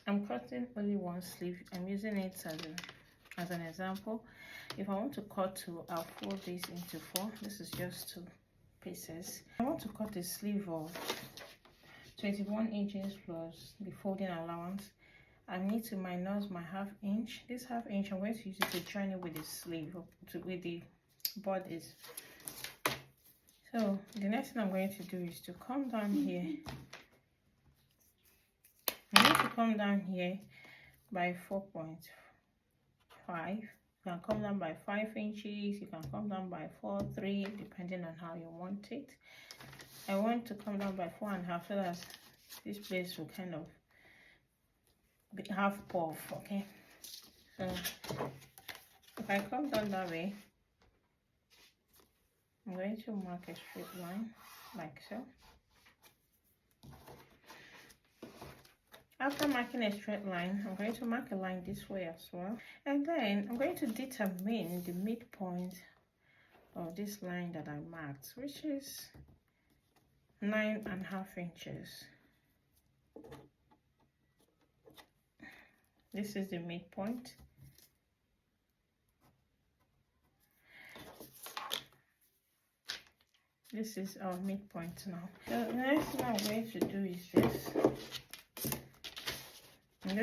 I'm cutting only one sleeve. I'm using it as an example. If I want to cut two, I'll fold this into four. This is just 2 pieces. I want to cut a sleeve of 21 inches plus the folding allowance. I need to minus my ½ inch. This ½ inch, I'm going to use it to join it with the sleeve, with the bodies. So the next thing I'm going to do is to come down here. I'm going to come down here by 4.5. You can come down by 5 inches. You can come down by 4, 3, depending on how you want it. I want to come down by 4.5 so that this place will kind of half puff. Okay, so if I come down that way, I'm going to mark a straight line like so. After marking a straight line, I'm going to mark a line this way as well, and then I'm going to determine the midpoint of this line that I marked, which is 9.5 inches. This is the midpoint. This is our midpoint now. So the next thing I'm going to do is this. I'm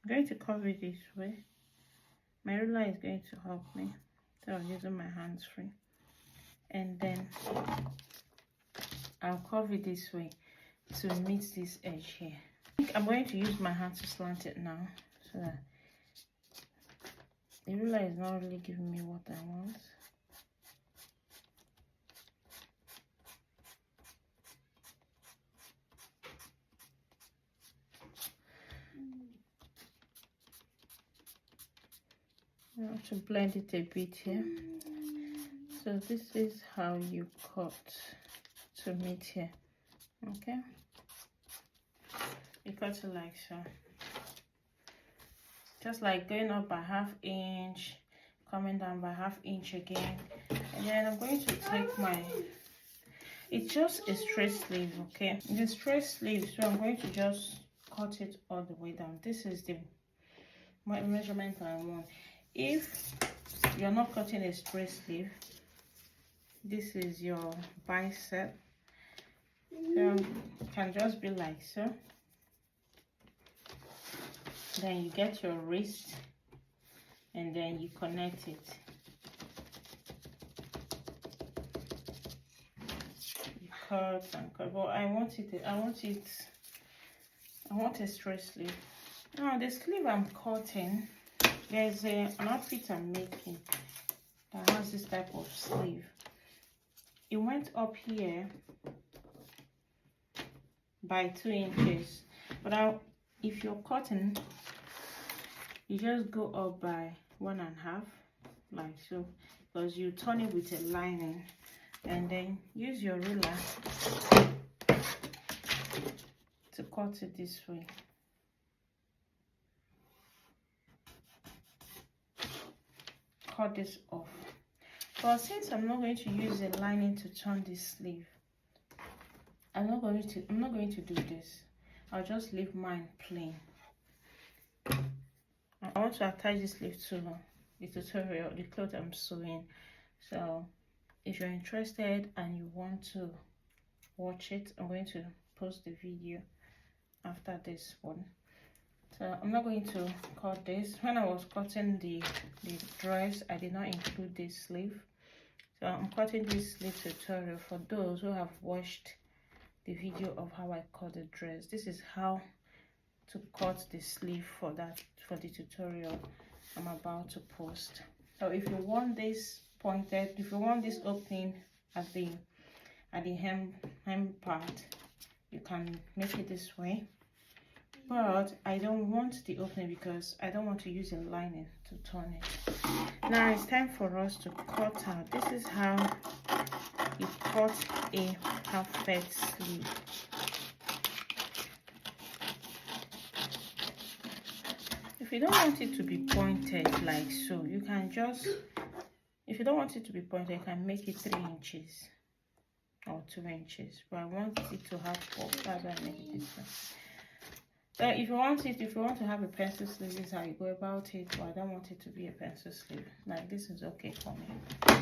going to cover it this way. My ruler is going to help me, so I'm using my hands free. And then I'll cover it this way to meet this edge here. I'm going to use my hand to slant it now, so that the ruler is not really giving me what I want. I have to blend it a bit here. So this is how you cut to meet here. Okay, you cut it like so, just like going up by ½ inch, coming down by ½ inch again. And then I'm going to take it's just a straight sleeve. Okay, it's a straight sleeve, so I'm going to just cut it all the way down. This is the measurement I want. If you're not cutting a straight sleeve, this is your bicep, so it can just be like so. Then you get your wrist and then you connect it. You cut and cut, but I want a straight sleeve. Now the sleeve I'm cutting, there's an outfit I'm making that has this type of sleeve. It went up here by 2 inches, but if you're cutting, you just go up by 1.5, like so, because you turn it with a lining, and then use your ruler to cut it this way. Cut this off. But since I'm not going to use a lining to turn this sleeve, I'm not going to do this. I'll just leave mine plain. I want to attach this sleeve to the tutorial, the cloth I'm sewing. So if you're interested and you want to watch it, I'm going to post the video after this one. So I'm not going to cut this. When I was cutting the dress, I did not include this sleeve. So I'm cutting this sleeve tutorial for those who have watched the video of how I cut the dress. This is how to cut the sleeve for the tutorial I'm about to post. So if you want this pointed, if you want this opening at the hem part, you can make it this way. But I don't want the opening because I don't want to use a lining to turn it. Now it's time for us to cut out. This is how you cut a perfect sleeve. If you don't want it to be pointed like so, you can just, if you don't want it to be pointed, you can make it 3 inches or 2 inches. But I want it to have pop, that's why I make it this way. So if you want to have a pencil sleeve, this is how you go about it. But I don't want it to be a pencil sleeve. Like this is okay for me.